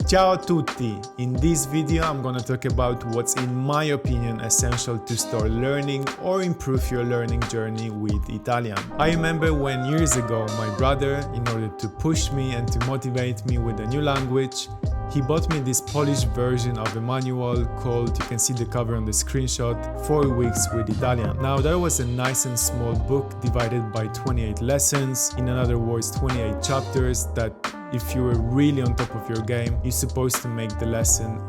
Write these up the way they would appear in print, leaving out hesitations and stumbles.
Ciao a tutti! In this video I'm gonna talk about what's in my opinion essential to start learning or improve your learning journey with Italian. I remember when years ago my brother, in order to push me and to motivate me with a new language, he bought me this Polish version of a manual called, you can see the cover on the screenshot, 4 Weeks with Italian. Now that was a nice and small book divided by 28 lessons, in other words 28 chapters that if you were really on top of your game, you're supposed to make the lesson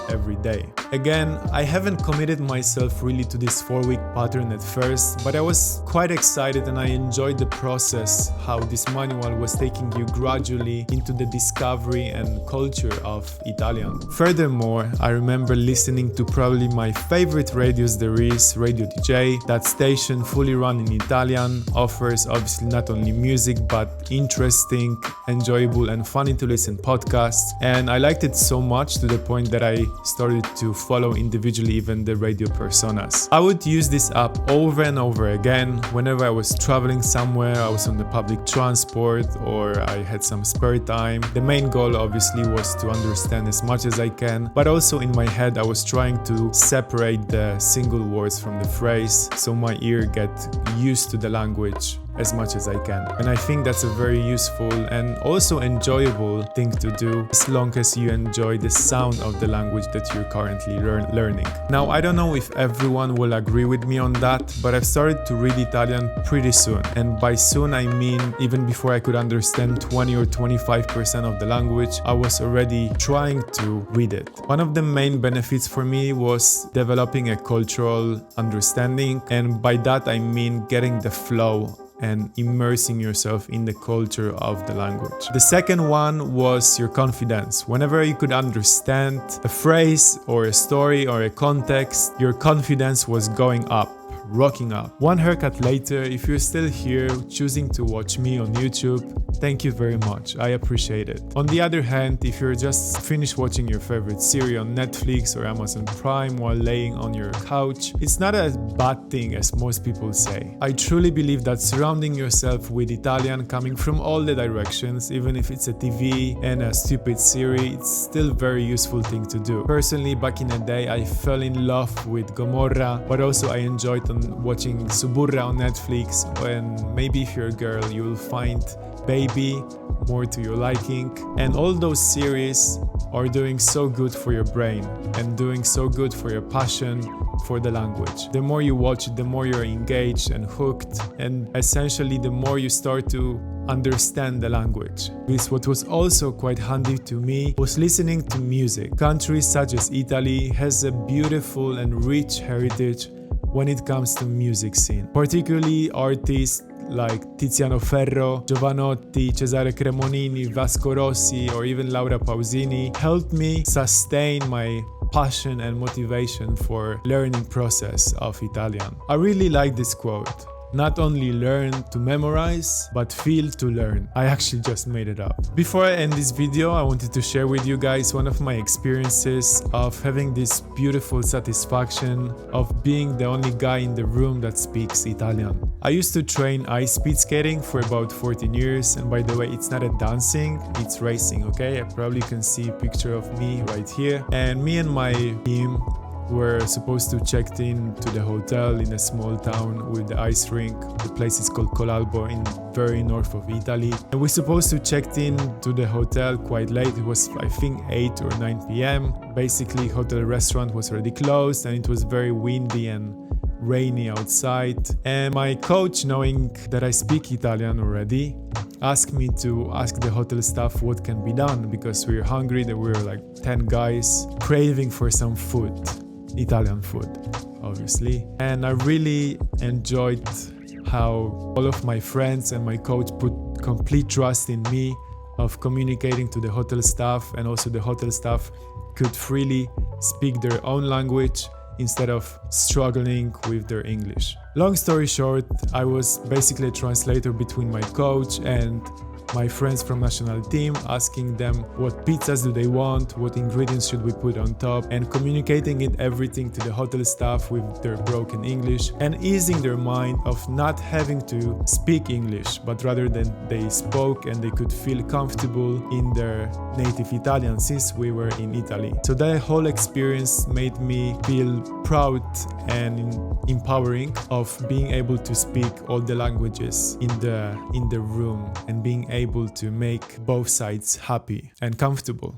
every day. Again, I haven't committed myself really to this 4-week pattern at first, but I was quite excited and I enjoyed the process, how this manual was taking you gradually into the discovery and culture of Italian. Furthermore, I remember listening to probably my favorite radios there is, Radio DJ. That station, fully run in Italian, offers obviously not only music but interesting, enjoyable and funny to listen podcasts, and I liked it so much to the point that I started to follow individually even the radio personas. I would use this app over and over again whenever I was traveling somewhere, I was on the public transport or I had some spare time. The main goal obviously was to understand as much as I can, but also in my head I was trying to separate the single words from the phrase so my ear get used to the language as much as I can. And I think that's a very useful and also enjoyable thing to do as long as you enjoy the sound of the language that you're currently learning. Now, I don't know if everyone will agree with me on that, but I've started to read Italian pretty soon. And by soon, I mean even before I could understand 20 or 25% of the language, I was already trying to read it. One of the main benefits for me was developing a cultural understanding. And by that, I mean getting the flow and immersing yourself in the culture of the language. The second one was your confidence. Whenever you could understand a phrase or a story or a context, your confidence was going up, rocking up. One haircut later, if you're still here choosing to watch me on YouTube, thank you very much, I appreciate it. On the other hand, if you're just finished watching your favorite series on Netflix or Amazon Prime while laying on your couch, it's not a bad thing as most people say. I truly believe that surrounding yourself with Italian coming from all the directions, even if it's a TV and a stupid series, it's still a very useful thing to do. Personally, back in the day, I fell in love with Gomorra, but also I enjoyed watching Suburra on Netflix, and maybe if you're a girl you will find Baby more to your liking. And all those series are doing so good for your brain and doing so good for your passion for the language. The more you watch it, the more you're engaged and hooked, and essentially the more you start to understand the language. This what was also quite handy to me was listening to music. Countries such as Italy has a beautiful and rich heritage when it comes to music scene, particularly artists like Tiziano Ferro, Giovanotti, Cesare Cremonini, Vasco Rossi, or even Laura Pausini helped me sustain my passion and motivation for learning process of Italian. I really like this quote. Not only learn to memorize, but feel to learn. I actually just made it up. Before I end this video, I wanted to share with you guys one of my experiences of having this beautiful satisfaction of being the only guy in the room that speaks Italian. I used to train ice speed skating for about 14 years, and by the way, it's not a dancing, it's racing, okay? I probably can see a picture of me right here. And me and my team were supposed to check in to the hotel in a small town with the ice rink. The place is called Colalbo in very north of Italy. And we're supposed to check in to the hotel quite late. It was, I think, 8 or 9 p.m. Basically, hotel restaurant was already closed and it was very windy and rainy outside. And my coach, knowing that I speak Italian already, asked me to ask the hotel staff what can be done because we were hungry. There were like 10 guys craving for some food. Italian food, obviously. And I really enjoyed how all of my friends and my coach put complete trust in me of communicating to the hotel staff, and also the hotel staff could freely speak their own language instead of struggling with their English. Long story short, I was basically a translator between my coach and my friends from national team, asking them what pizzas do they want, what ingredients should we put on top, and communicating everything to the hotel staff with their broken English, and easing their mind of not having to speak English, but rather than they spoke and they could feel comfortable in their native Italian since we were in Italy. So that whole experience made me feel proud and empowering of being able to speak all the languages in the room and being able to make both sides happy and comfortable.